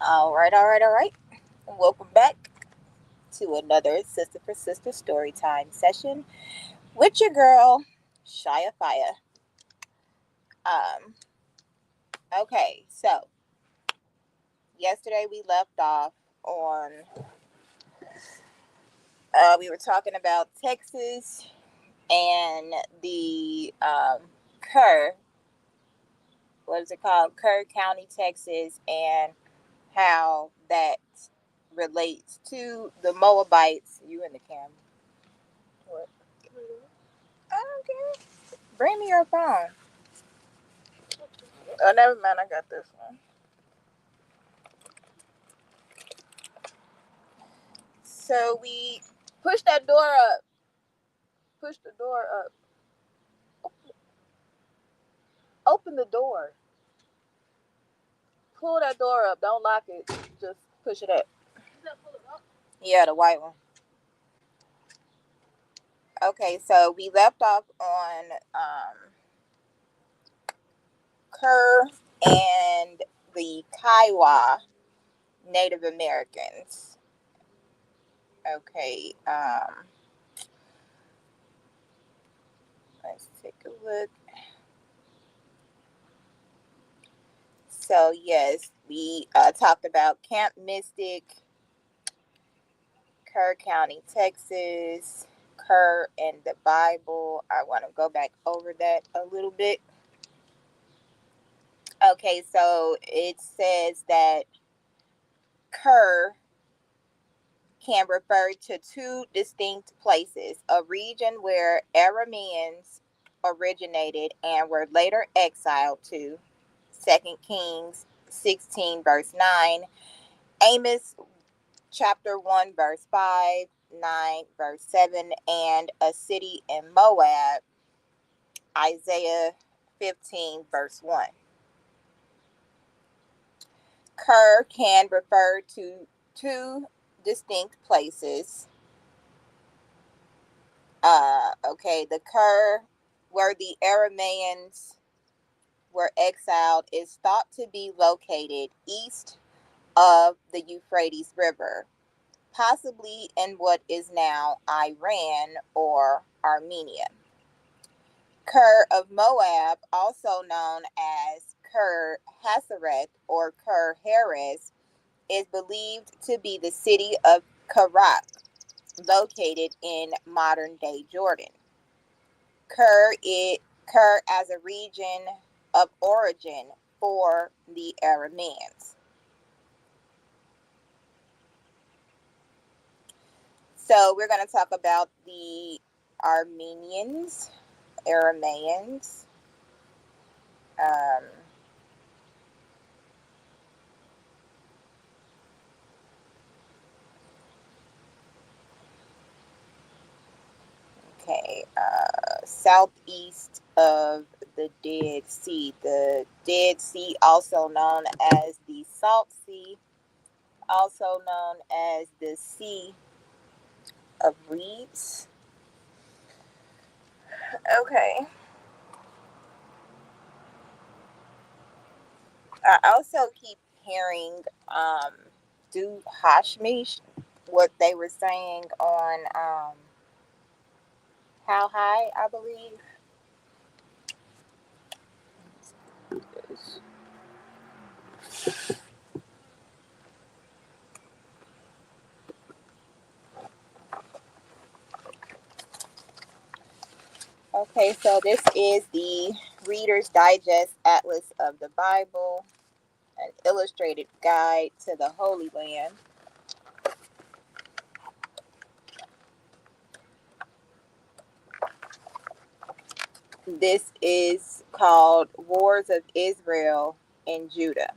All right. Welcome back to another Sister for Sister story time session with your girl, Shia Fire. Um, okay, so yesterday we left off on, we were talking about Texas and the Kerr, what is it called? Kerr County, Texas, and how that relates to the Moabites. You in the camera. What? I don't care. Bring me your phone. Oh, never mind. I got this one. So we push that door up. Push the door up. Open the door. Pull that door up. Don't lock it. Just push it up. Yeah, the white one. Okay, so we left off on Kerr and the Kiowa Native Americans. Okay, let's take a look. So yes, we talked about Camp Mystic, Kerr County, Texas, Kerr and the Bible. I want to go back over that a little bit. Okay, so it says that Kerr can refer to two distinct places, a region where Arameans originated and were later exiled to, 2 Kings 16, verse 9, Amos chapter 1, verse 5, 9, verse 7, and a city in Moab, Isaiah 15, verse 1. Kerr can refer to two distinct places. Okay, the Kerr where the Arameans were exiled is thought to be located east of the Euphrates River, possibly in what is now Iran or Armenia. Kerr of Moab, also known as Kerr Hasareth or Kerr Heres, is believed to be the city of Karak, located in modern day Jordan. Kerr as a region of origin for the Arameans. So we're going to talk about the Armenians, Arameans. Um, okay, southeast of the Dead Sea. The Dead Sea, also known as the Salt Sea, also known as the Sea of Reeds. Okay. I also keep hearing do Hashmish, what they were saying on How High, I believe. Okay, so this is the Reader's Digest Atlas of the Bible, an illustrated guide to the Holy Land. This is called Wars of Israel and Judah.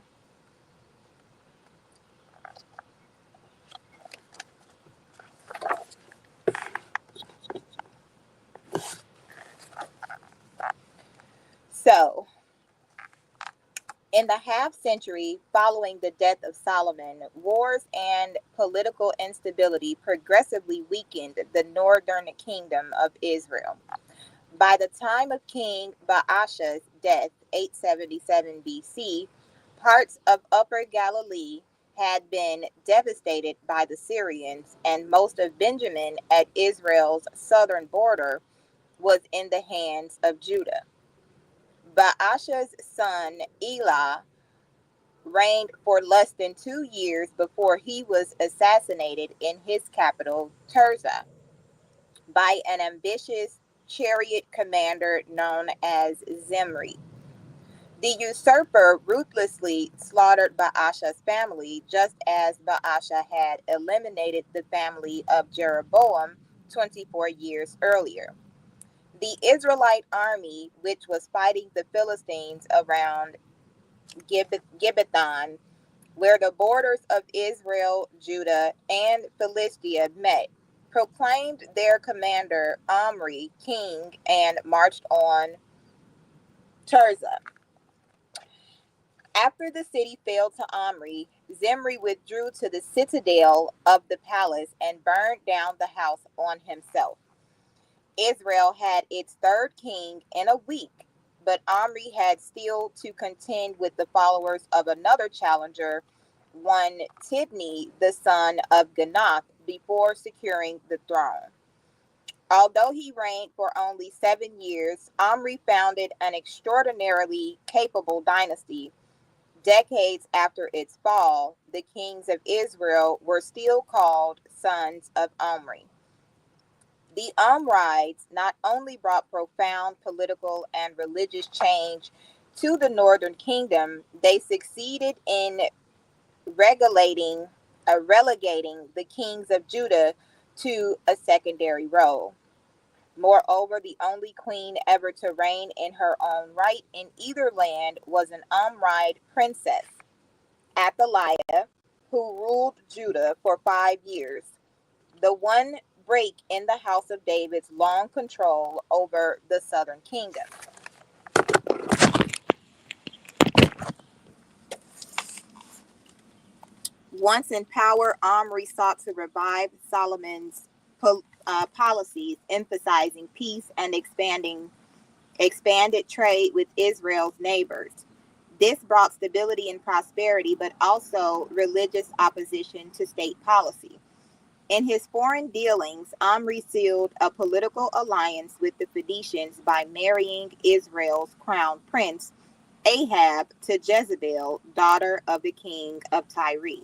So, in the half century following the death of Solomon, wars and political instability progressively weakened the northern kingdom of Israel. By the time of King Baasha's death, 877 BC, parts of Upper Galilee had been devastated by the Syrians, and most of Benjamin at Israel's southern border was in the hands of Judah. Baasha's son Elah reigned for less than 2 years before he was assassinated in his capital, Tirzah, by an ambitious chariot commander known as Zimri. The usurper ruthlessly slaughtered Baasha's family, just as Baasha had eliminated the family of Jeroboam 24 years earlier. The Israelite army, which was fighting the Philistines around Gibbethon, where the borders of Israel, Judah, and Philistia met, proclaimed their commander Omri king and marched on Tirzah. After the city fell to Omri, Zimri withdrew to the citadel of the palace and burned down the house on himself. Israel had its third king in a week, but Omri had still to contend with the followers of another challenger, one Tibni, the son of Ganath, before securing the throne. Although he reigned for only 7 years, Omri founded an extraordinarily capable dynasty. Decades after its fall, the kings of Israel were still called sons of Omri. The Omrides not only brought profound political and religious change to the northern kingdom, they succeeded in relegating the kings of Judah to a secondary role. Moreover, the only queen ever to reign in her own right in either land was an Omride princess, Athaliah, who ruled Judah for 5 years, the one break in the house of David's long control over the southern kingdom. Once in power, Omri sought to revive Solomon's policies, emphasizing peace and expanded trade with Israel's neighbors. This brought stability and prosperity, but also religious opposition to state policy. In his foreign dealings, Omri sealed a political alliance with the Phoenicians by marrying Israel's crown prince, Ahab, to Jezebel, daughter of the king of Tyre.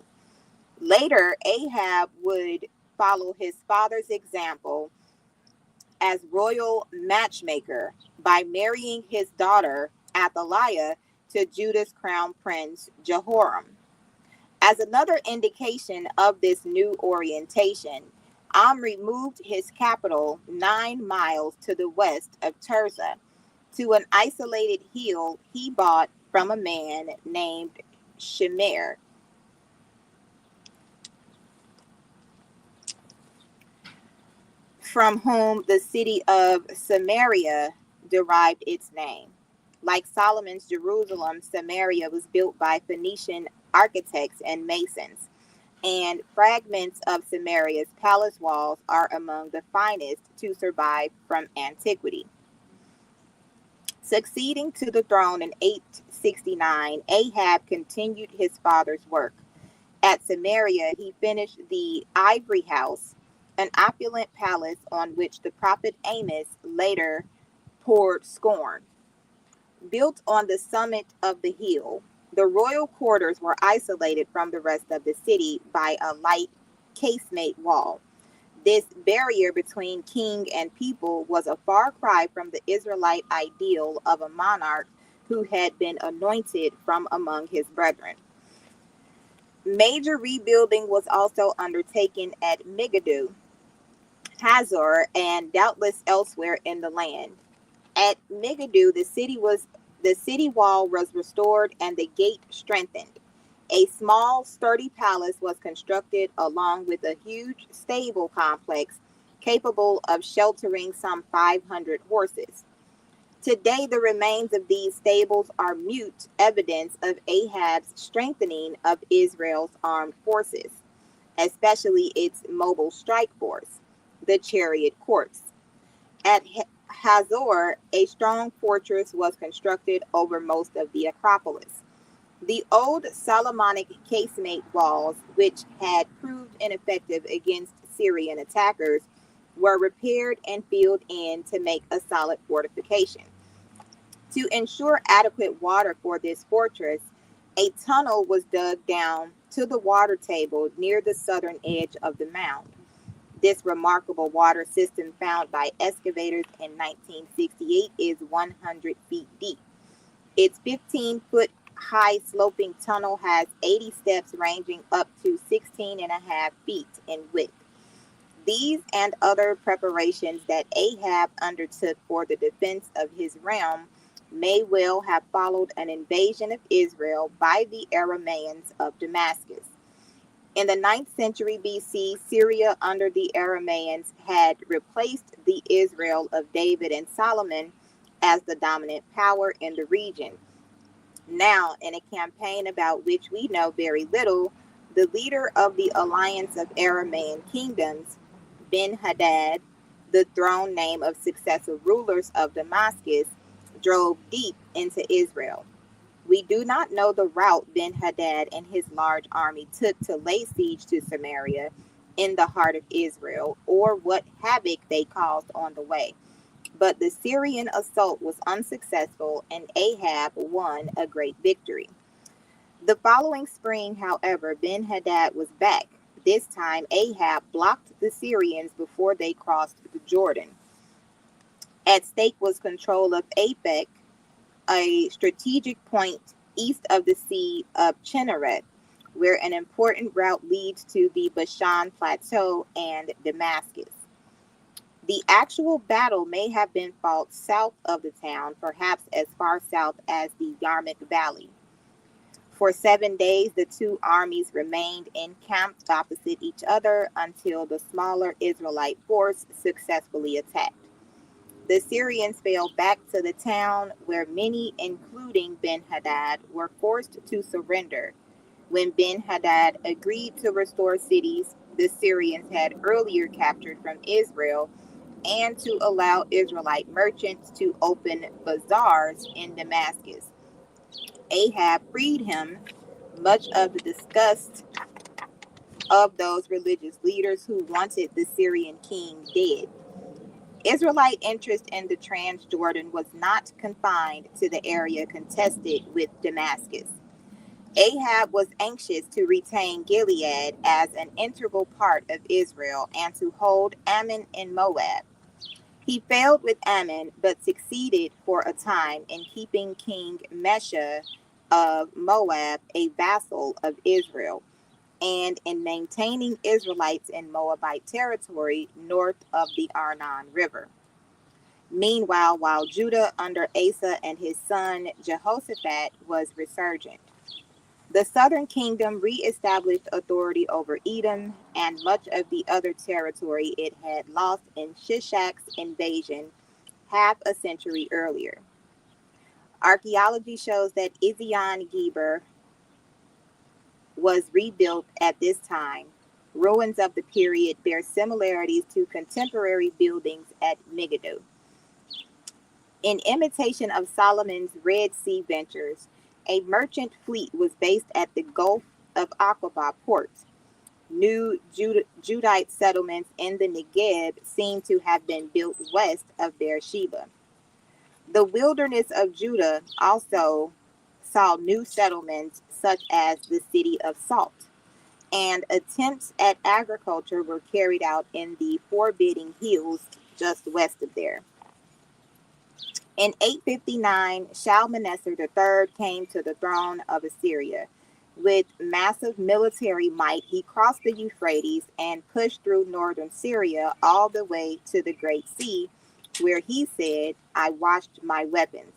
Later, Ahab would follow his father's example as royal matchmaker by marrying his daughter, Athaliah, to Judah's crown prince, Jehoram. As another indication of this new orientation, Omri moved his capital 9 miles to the west of Tirzah to an isolated hill he bought from a man named Shemer, from whom the city of Samaria derived its name. Like Solomon's Jerusalem, Samaria was built by Phoenician architects and masons, and fragments of Samaria's palace walls are among the finest to survive from antiquity. Succeeding to the throne in 869, Ahab continued his father's work. At Samaria, he finished the Ivory House, an opulent palace on which the prophet Amos later poured scorn. Built on the summit of the hill, the royal quarters were isolated from the rest of the city by a light casemate wall. This barrier between king and people was a far cry from the Israelite ideal of a monarch who had been anointed from among his brethren. Major rebuilding was also undertaken at Megiddo, Hazor, and doubtless elsewhere in the land. At Megiddo, the city wall was restored and the gate strengthened. A small, sturdy palace was constructed along with a huge stable complex capable of sheltering some 500 horses. Today, the remains of these stables are mute evidence of Ahab's strengthening of Israel's armed forces, especially its mobile strike force, the chariot corps. At Hazor, a strong fortress was constructed over most of the Acropolis. The old Solomonic casemate walls, which had proved ineffective against Syrian attackers, were repaired and filled in to make a solid fortification. To ensure adequate water for this fortress, a tunnel was dug down to the water table near the southern edge of the mound. This remarkable water system, found by excavators in 1968, is 100 feet deep. Its 15-foot high sloping tunnel has 80 steps ranging up to 16 and a half feet in width. These and other preparations that Ahab undertook for the defense of his realm may well have followed an invasion of Israel by the Aramaeans of Damascus. In the 9th century BC, Syria under the Aramaeans had replaced the Israel of David and Solomon as the dominant power in the region. Now, in a campaign about which we know very little, the leader of the alliance of Aramaean kingdoms, Ben-Hadad, the throne name of successive rulers of Damascus, drove deep into Israel. We do not know the route Ben-Hadad and his large army took to lay siege to Samaria in the heart of Israel, or what havoc they caused on the way. But the Syrian assault was unsuccessful, and Ahab won a great victory. The following spring, however, Ben-Hadad was back. This time, Ahab blocked the Syrians before they crossed the Jordan. At stake was control of Aphek, a strategic point east of the Sea of Chinnereth, where an important route leads to the Bashan Plateau and Damascus. The actual battle may have been fought south of the town, perhaps as far south as the Yarmuk Valley. For 7 days, the two armies remained encamped opposite each other until the smaller Israelite force successfully attacked. The Syrians fell back to the town, where many, including Ben-Hadad, were forced to surrender. When Ben-Hadad agreed to restore cities the Syrians had earlier captured from Israel, and to allow Israelite merchants to open bazaars in Damascus, Ahab freed him, much of the disgust of those religious leaders who wanted the Syrian king dead. Israelite interest in the Transjordan was not confined to the area contested with Damascus. Ahab was anxious to retain Gilead as an integral part of Israel and to hold Ammon in Moab. He failed with Ammon, but succeeded for a time in keeping King Mesha of Moab a vassal of Israel, and in maintaining Israelites in Moabite territory north of the Arnon River. Meanwhile, while Judah under Asa and his son Jehoshaphat was resurgent, the southern kingdom re-established authority over Edom and much of the other territory it had lost in Shishak's invasion half a century earlier. Archaeology shows that Ezion Geber was rebuilt at this time. Ruins of the period bear similarities to contemporary buildings at Megiddo. In imitation of Solomon's Red Sea ventures, a merchant fleet was based at the Gulf of Aqaba port. New Judite settlements in the Negev seem to have been built west of Beersheba. The wilderness of Judah also saw new settlements such as the city of Salt, and attempts at agriculture were carried out in the forbidding hills just west of there. In 859, Shalmaneser III came to the throne of Assyria. With massive military might, he crossed the Euphrates and pushed through northern Syria all the way to the Great Sea, where he said, "I washed my weapons."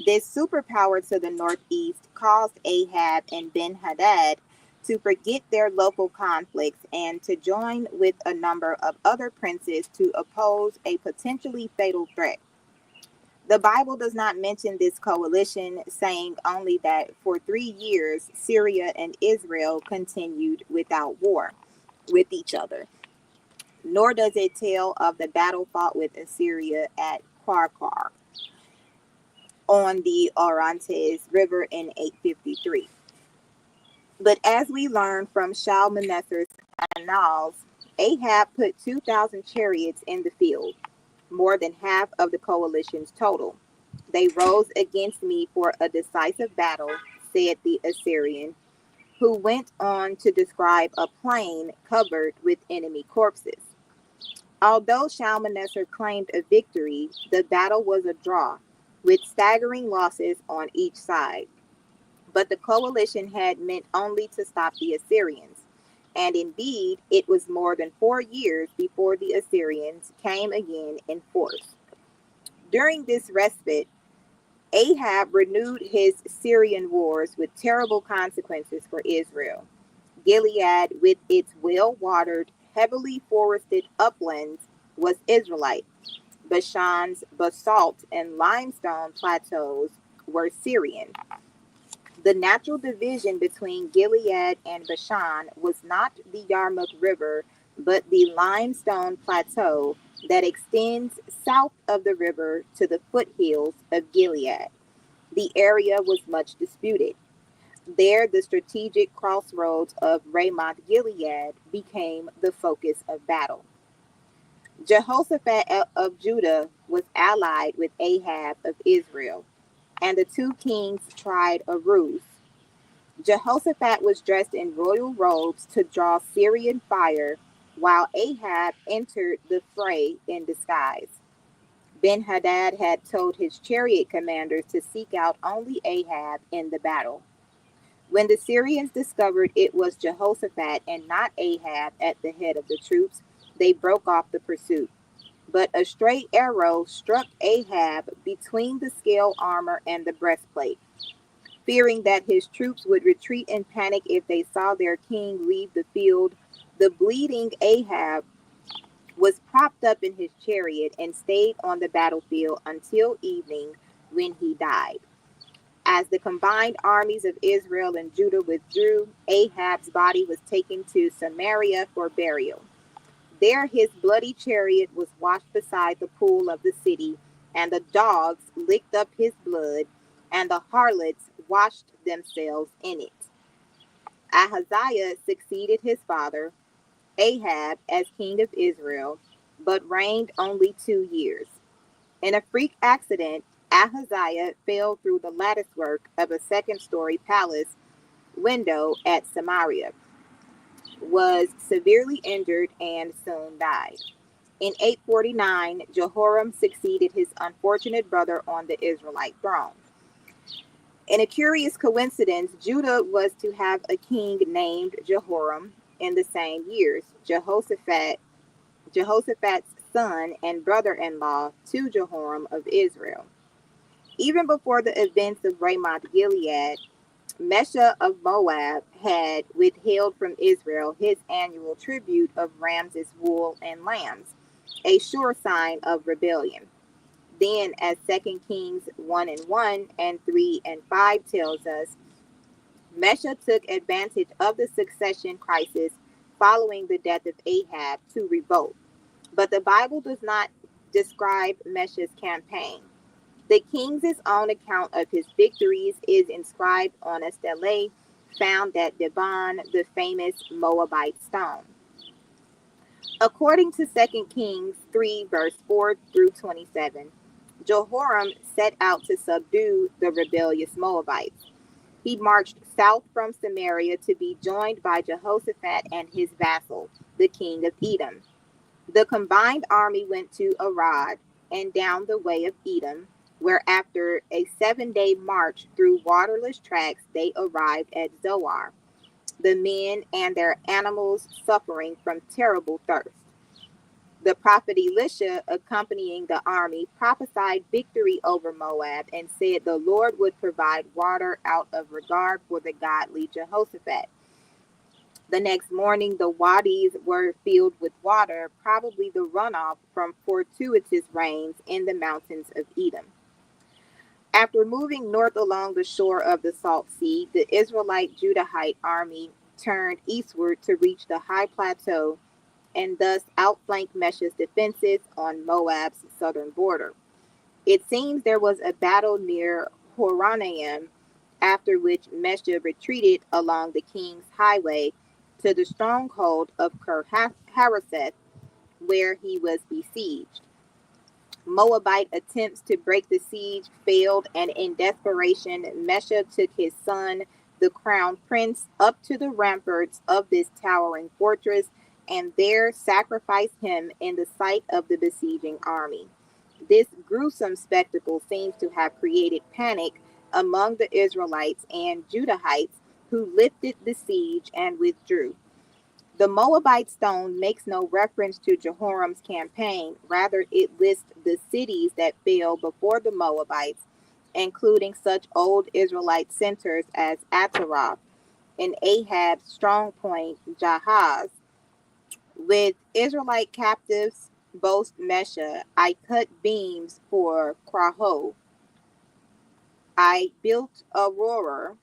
This superpower to the northeast caused Ahab and Ben-Hadad to forget their local conflicts and to join with a number of other princes to oppose a potentially fatal threat. The Bible does not mention this coalition, saying only that for 3 years Syria and Israel continued without war with each other. Nor does it tell of the battle fought with Assyria at Qarqar, on the Orontes River in 853. But as we learn from Shalmaneser's annals, Ahab put 2,000 chariots in the field, more than half of the coalition's total. They rose against me for a decisive battle, said the Assyrian, who went on to describe a plain covered with enemy corpses. Although Shalmaneser claimed a victory, the battle was a draw, with staggering losses on each side. But the coalition had meant only to stop the Assyrians, and indeed it was more than 4 years before the Assyrians came again in force. During this respite, Ahab renewed his Syrian wars with terrible consequences for Israel. Gilead, with its well-watered, heavily forested uplands, was Israelite. Bashan's basalt and limestone plateaus were Syrian. The natural division between Gilead and Bashan was not the Yarmuk River, but the limestone plateau that extends south of the river to the foothills of Gilead. The area was much disputed. There, the strategic crossroads of Ramoth Gilead became the focus of battle. Jehoshaphat of Judah was allied with Ahab of Israel, and the two kings tried a ruse. Jehoshaphat was dressed in royal robes to draw Syrian fire, while Ahab entered the fray in disguise. Ben-Hadad had told his chariot commanders to seek out only Ahab in the battle. When the Syrians discovered it was Jehoshaphat and not Ahab at the head of the troops, they broke off the pursuit. But a stray arrow struck Ahab between the scale armor and the breastplate. Fearing that his troops would retreat in panic if they saw their king leave the field, the bleeding Ahab was propped up in his chariot and stayed on the battlefield until evening, when he died. As the combined armies of Israel and Judah withdrew, Ahab's body was taken to Samaria for burial. There his bloody chariot was washed beside the pool of the city, and the dogs licked up his blood, and the harlots washed themselves in it. Ahaziah succeeded his father, Ahab, as king of Israel, but reigned only 2 years. In a freak accident, Ahaziah fell through the latticework of a second-story palace window at Samaria, was severely injured, and soon died. In 849, Jehoram succeeded his unfortunate brother on the Israelite throne. In a curious coincidence, Judah was to have a king named Jehoram in the same years. Jehoshaphat's son and brother-in-law to Jehoram of Israel. Even before the events of Ramoth Gilead, Mesha of Moab had withheld from Israel his annual tribute of rams' wool and lambs, a sure sign of rebellion. Then, as 2 Kings 1:1 and 3:5 tells us, Mesha took advantage of the succession crisis following the death of Ahab to revolt. But the Bible does not describe Mesha's campaign. The king's own account of his victories is inscribed on a stele found at Dibon, the famous Moabite stone. According to 2 Kings 3, verse 4 through 27, Jehoram set out to subdue the rebellious Moabites. He marched south from Samaria to be joined by Jehoshaphat and his vassal, the king of Edom. The combined army went to Arad and down the way of Edom, where after a 7-day march through waterless tracts, they arrived at Zoar, the men and their animals suffering from terrible thirst. The prophet Elisha, accompanying the army, prophesied victory over Moab and said the Lord would provide water out of regard for the godly Jehoshaphat. The next morning, the wadis were filled with water, probably the runoff from fortuitous rains in the mountains of Edom. After moving north along the shore of the Salt Sea, the Israelite Judahite army turned eastward to reach the high plateau and thus outflanked Mesha's defenses on Moab's southern border. It seems there was a battle near Horonaim, after which Mesha retreated along the king's highway to the stronghold of Kerr where he was besieged. Moabite attempts to break the siege failed, and in desperation, Mesha took his son, the crown prince, up to the ramparts of this towering fortress and there sacrificed him in the sight of the besieging army. This gruesome spectacle seems to have created panic among the Israelites and Judahites, who lifted the siege and withdrew. The Moabite stone makes no reference to Jehoram's campaign. Rather, it lists the cities that fell before the Moabites, including such old Israelite centers as Ataroth and Ahab's strong point, Jahaz. With Israelite captives, boast Mesha, I cut beams for Kraho. I built Aurora,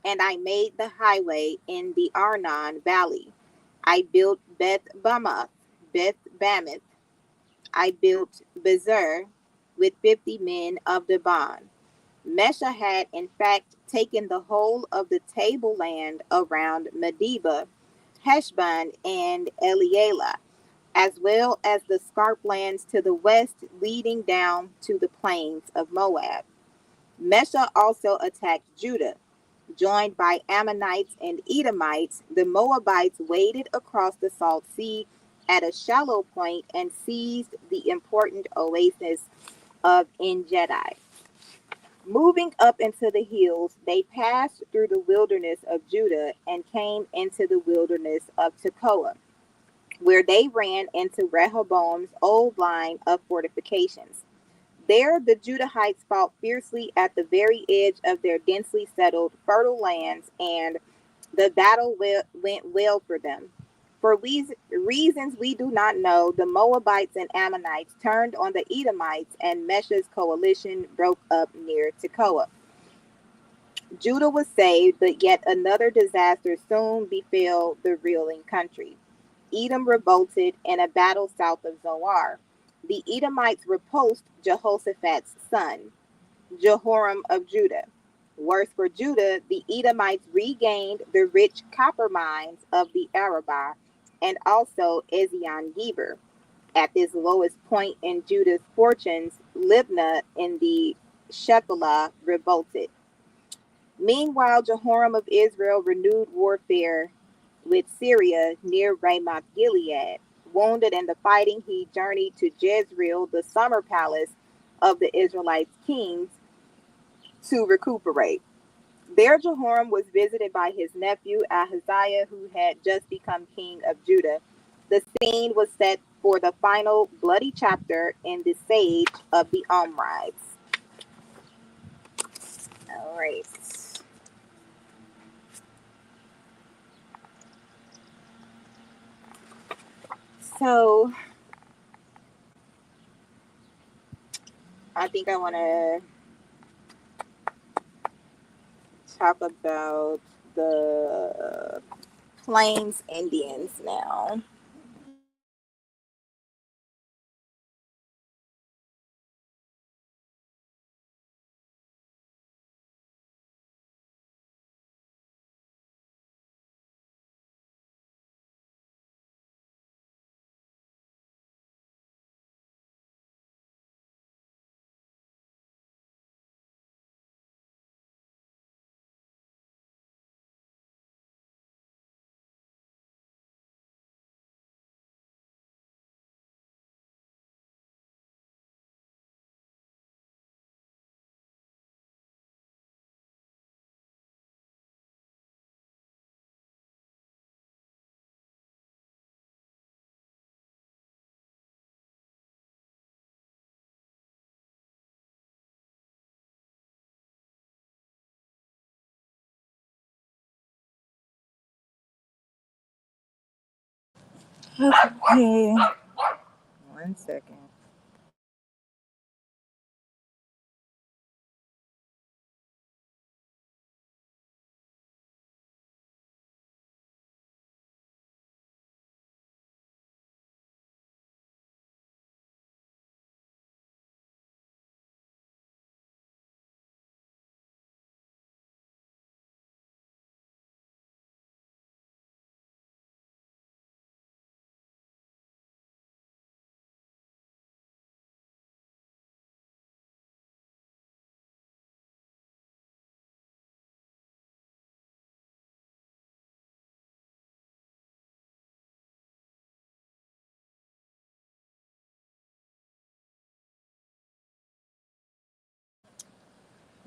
and I made the highway in the Arnon Valley. I built Beth Bamoth. I built Bezer with 50 men of Debon. Mesha had in fact taken the whole of the tableland around Medeba, Heshbon, and Eliela, as well as the scarplands to the west leading down to the plains of Moab. Mesha also attacked Judah. Joined by Ammonites and Edomites, the Moabites waded across the Salt Sea at a shallow point and seized the important oasis of En Gedi. Moving up into the hills, they passed through the wilderness of Judah and came into the wilderness of Tekoa, where they ran into Rehoboam's old line of fortifications. There, the Judahites fought fiercely at the very edge of their densely settled, fertile lands, and the battle went well for them. For reasons we do not know, the Moabites and Ammonites turned on the Edomites, and Mesha's coalition broke up near Tekoa. Judah was saved, but yet another disaster soon befell the reeling country. Edom revolted in a battle south of Zoar. The Edomites repulsed Jehoshaphat's son, Jehoram of Judah. Worse for Judah, the Edomites regained the rich copper mines of the Arabah and also Ezion Geber. At this lowest point in Judah's fortunes, Libnah in the Shephelah revolted. Meanwhile, Jehoram of Israel renewed warfare with Syria near Ramoth Gilead. Wounded in the fighting, he journeyed to Jezreel, the summer palace of the Israelites' kings, to recuperate. There, Jehoram was visited by his nephew Ahaziah, who had just become king of Judah. The scene was set for the final bloody chapter in the siege of the Omrides. All right. So, I think I want to talk about the Plains Indians now. Okay, one second.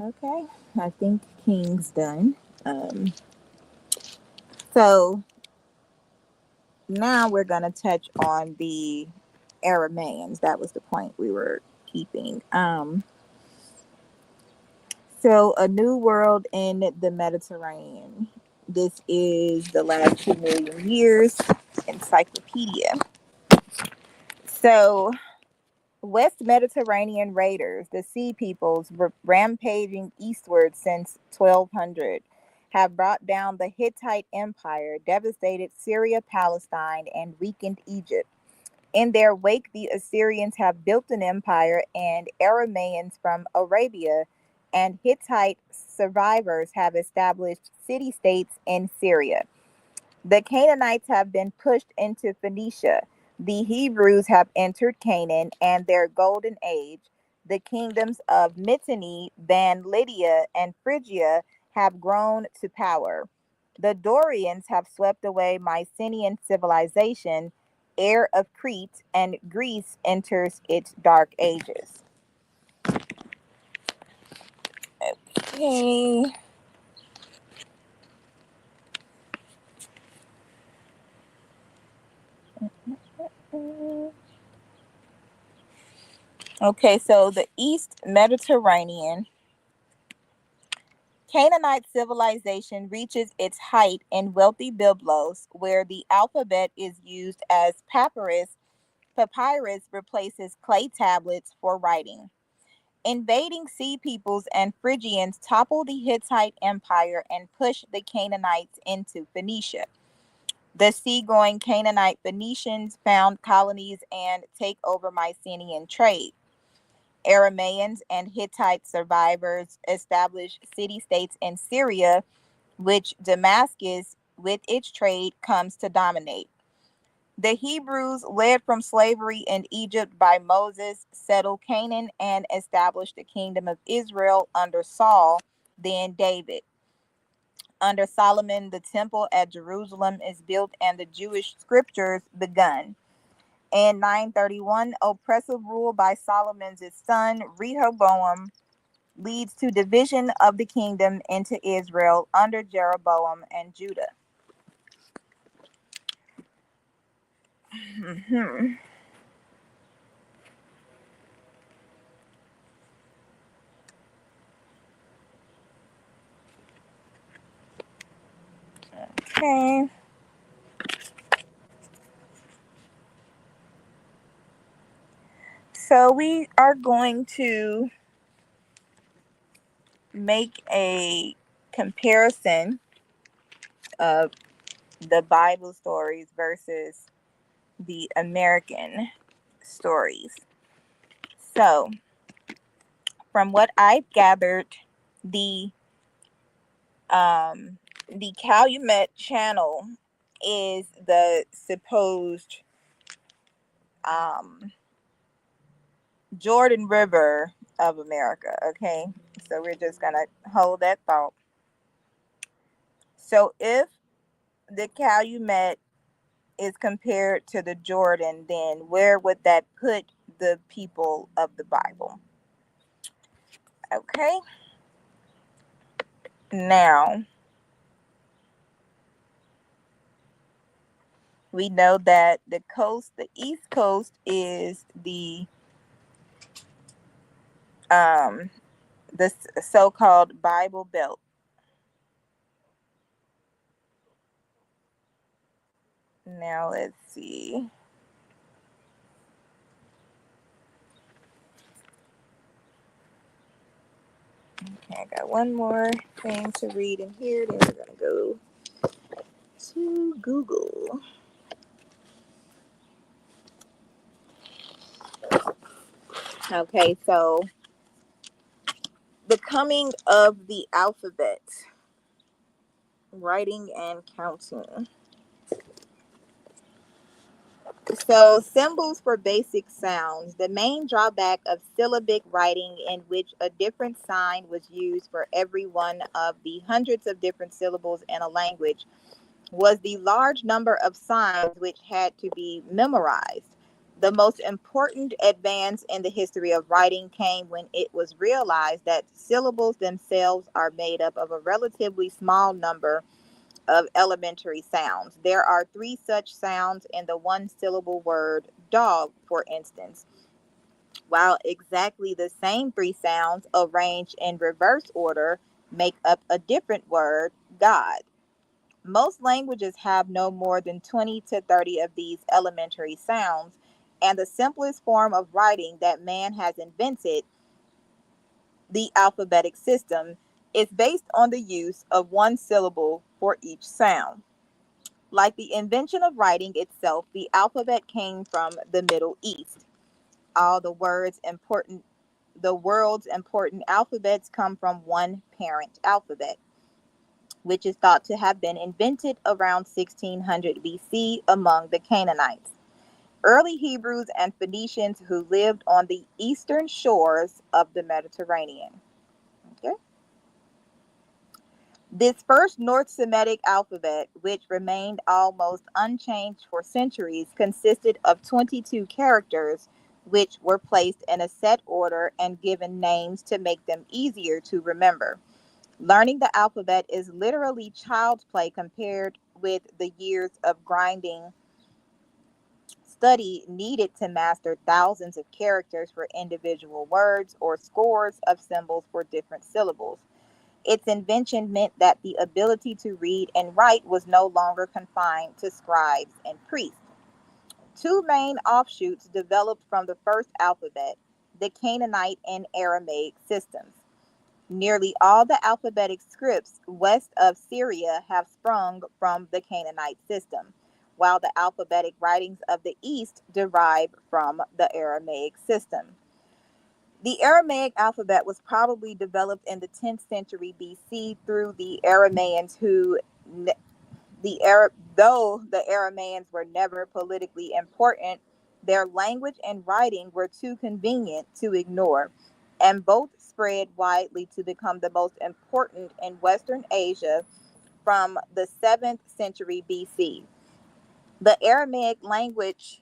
Okay, I think King's done. So now we're going to touch on the Aramaeans. That was the point we were keeping. So a new world in the Mediterranean. This is the last 2 million years encyclopedia. So West Mediterranean raiders, the sea peoples rampaging eastward since 1200, have brought down the Hittite Empire, devastated Syria, Palestine, and weakened Egypt. In their wake, the Assyrians have built an empire, and Aramaeans from Arabia and Hittite survivors have established city states in Syria. The Canaanites have been pushed into Phoenicia. The Hebrews have entered Canaan and their golden age. The kingdoms of Mitanni, Van Lydia, and Phrygia have grown to power. The Dorians have swept away Mycenaean civilization, heir of Crete, and Greece enters its dark ages. Okay. Okay, so the East Mediterranean Canaanite civilization reaches its height in wealthy Byblos, where the alphabet is used as papyrus. Papyrus replaces clay tablets for writing. Invading sea peoples and Phrygians topple the Hittite Empire and push the Canaanites into Phoenicia. The seagoing Canaanite Phoenicians found colonies and take over Mycenaean trade. Aramaeans and Hittite survivors established city states in Syria, which Damascus, with its trade, comes to dominate. The Hebrews, led from slavery in Egypt by Moses, settled Canaan and established the kingdom of Israel under Saul, then David. Under Solomon, the temple at Jerusalem is built and the Jewish scriptures begun. In 931, oppressive rule by Solomon's son Rehoboam leads to division of the kingdom into Israel under Jeroboam and Judah. Okay. So we are going to make a comparison of the Bible stories versus the American stories. So, from what I've gathered, the the Calumet Channel is the supposed Jordan River of America. Okay, so we're just gonna hold that thought. So if the Calumet is compared to the Jordan, then where would that put the people of the Bible? Okay. Now, we know that the East Coast is um, the so-called Bible Belt. Now, let's see. Okay, I got one more thing to read in here. Then we're going to go to Google. Okay, so the coming of the alphabet, writing and counting. So, symbols for basic sounds. The main drawback of syllabic writing, in which a different sign was used for every one of the hundreds of different syllables in a language, was the large number of signs which had to be memorized. The most important advance in the history of writing came when it was realized that syllables themselves are made up of a relatively small number of elementary sounds. There are three such sounds in the one syllable word dog, for instance, while exactly the same three sounds arranged in reverse order make up a different word, God. Most languages have no more than 20 to 30 of these elementary sounds, and the simplest form of writing that man has invented, the alphabetic system, is based on the use of one syllable for each sound. Like the invention of writing itself, the alphabet came from the Middle East. All the world's important alphabets come from one parent alphabet, which is thought to have been invented around 1600 BC among the Canaanites, early Hebrews, and Phoenicians who lived on the eastern shores of the Mediterranean. Okay. This first North Semitic alphabet, which remained almost unchanged for centuries, consisted of 22 characters, which were placed in a set order and given names to make them easier to remember. Learning the alphabet is literally child's play compared with the years of grinding study needed to master thousands of characters for individual words or scores of symbols for different syllables. Its invention meant that the ability to read and write was no longer confined to scribes and priests. Two main offshoots developed from the first alphabet, the Canaanite and Aramaic systems. Nearly all the alphabetic scripts west of Syria have sprung from the Canaanite system, while the alphabetic writings of the east derive from the Aramaic system. The Aramaic alphabet was probably developed in the 10th century BC through the Aramaeans who though the Aramaeans were never politically important, their language and writing were too convenient to ignore, and both spread widely to become the most important in Western Asia from the 7th century BC. The Aramaic language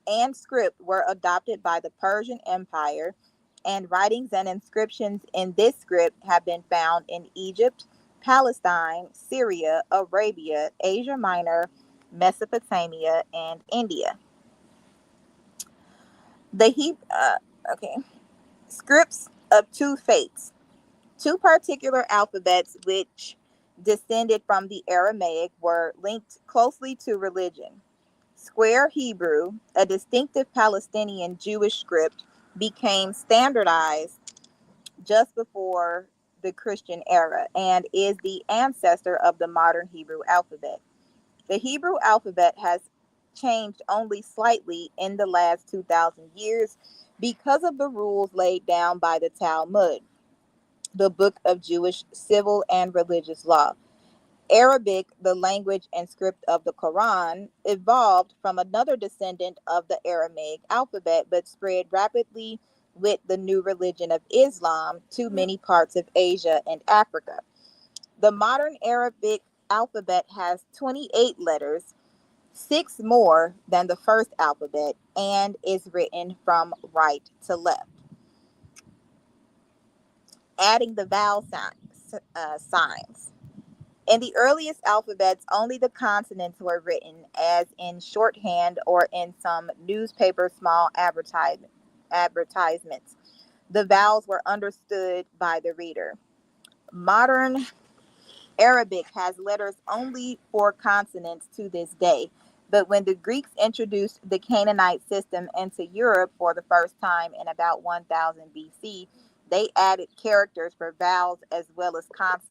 and script were adopted by the Persian Empire, and writings and inscriptions in this script have been found in Egypt, Palestine, Syria, Arabia, Asia Minor, Mesopotamia, and India. The okay, scripts of two faiths. Two particular alphabets which descended from the Aramaic were linked closely to religion. Square Hebrew, a distinctive Palestinian Jewish script, became standardized just before the Christian era and is the ancestor of the modern Hebrew alphabet. The Hebrew alphabet has changed only slightly in the last 2,000 years because of the rules laid down by the Talmud, the book of Jewish civil and religious law. Arabic, the language and script of the Quran, evolved from another descendant of the Aramaic alphabet but spread rapidly with the new religion of Islam to many parts of Asia and Africa. The modern Arabic alphabet has 28 letters, six more than the first alphabet, and is written from right to left, adding the vowel signs. In the earliest alphabets, only the consonants were written, as in shorthand or in some newspaper small advertisements. The vowels were understood by the reader. Modern Arabic has letters only for consonants to this day, but when the Greeks introduced the Canaanite system into Europe for the first time in about 1000 BC, they added characters for vowels as well as consonants.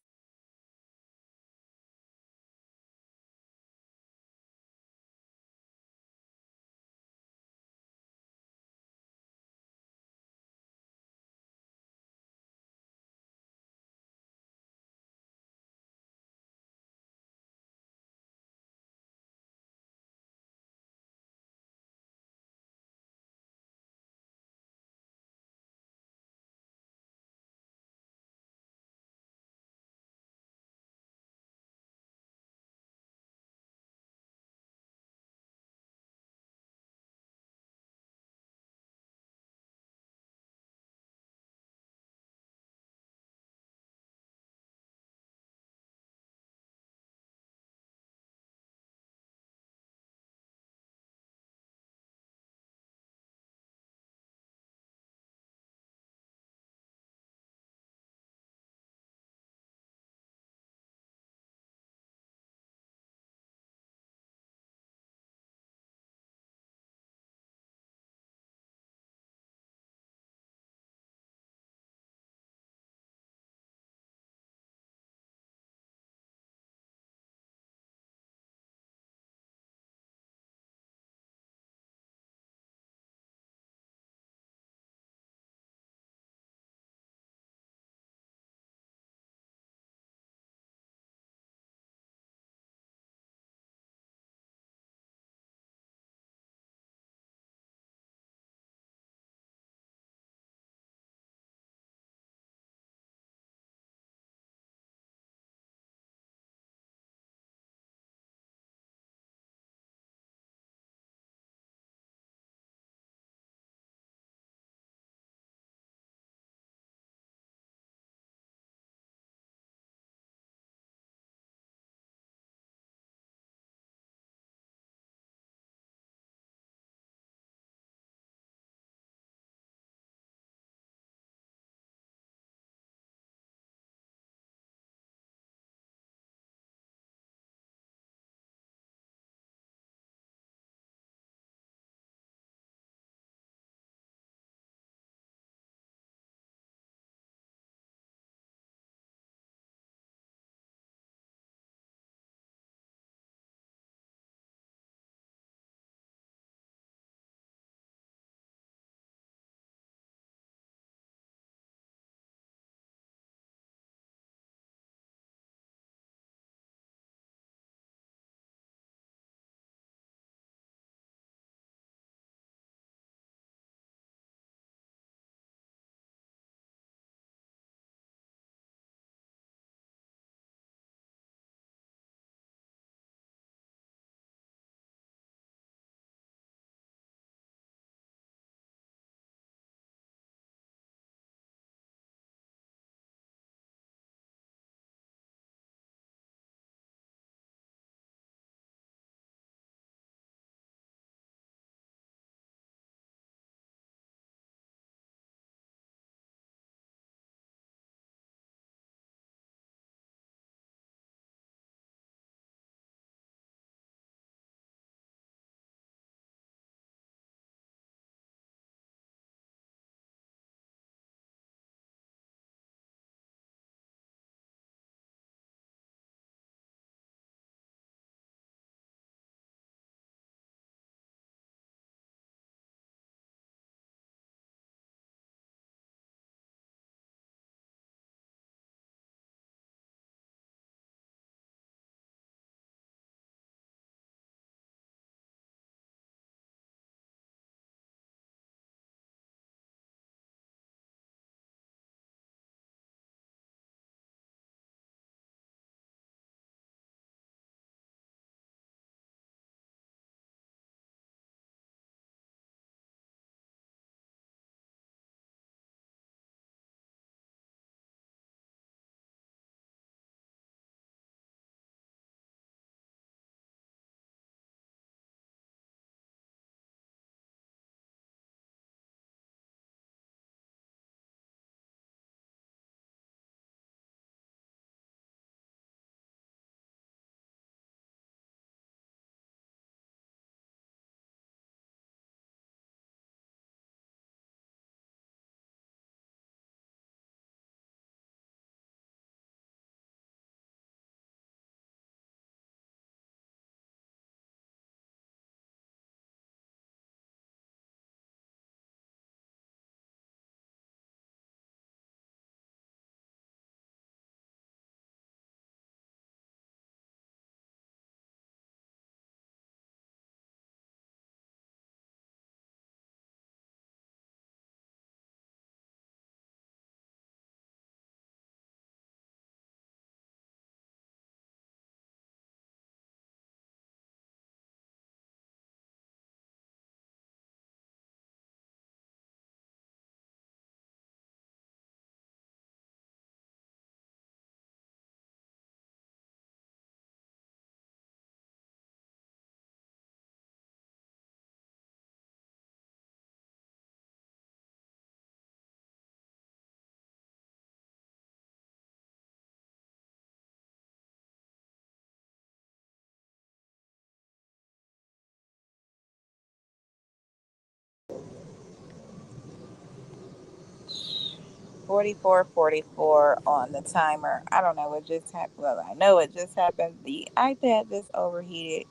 44:44 on the timer. I don't know what just happened. Well, I know it just happened. The iPad just overheated.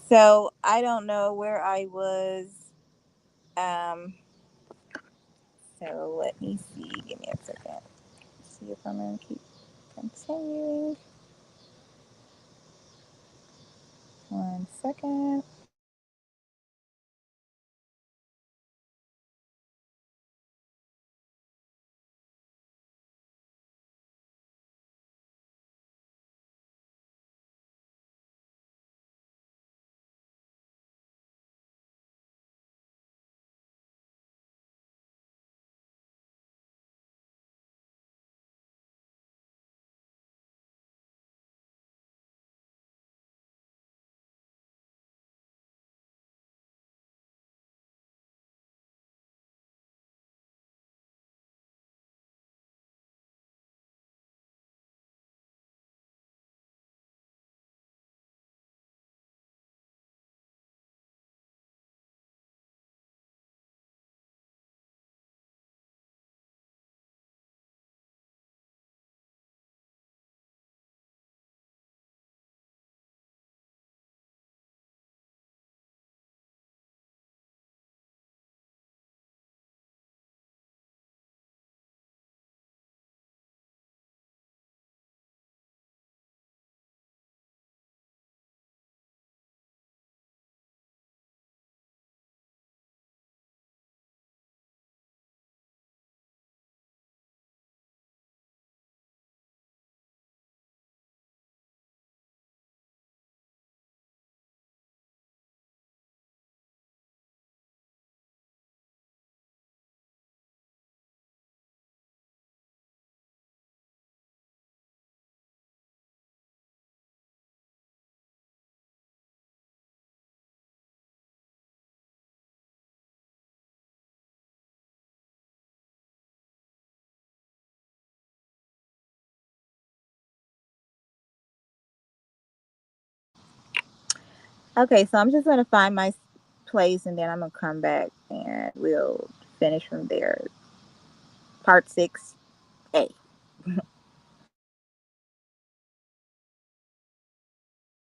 So I don't know where I was. Um, so let me see. Give me a second. See if I'm going to keep continuing. 1 second. Okay, so I'm just going to find my place and then I'm going to come back and we'll finish from there. Part 6A.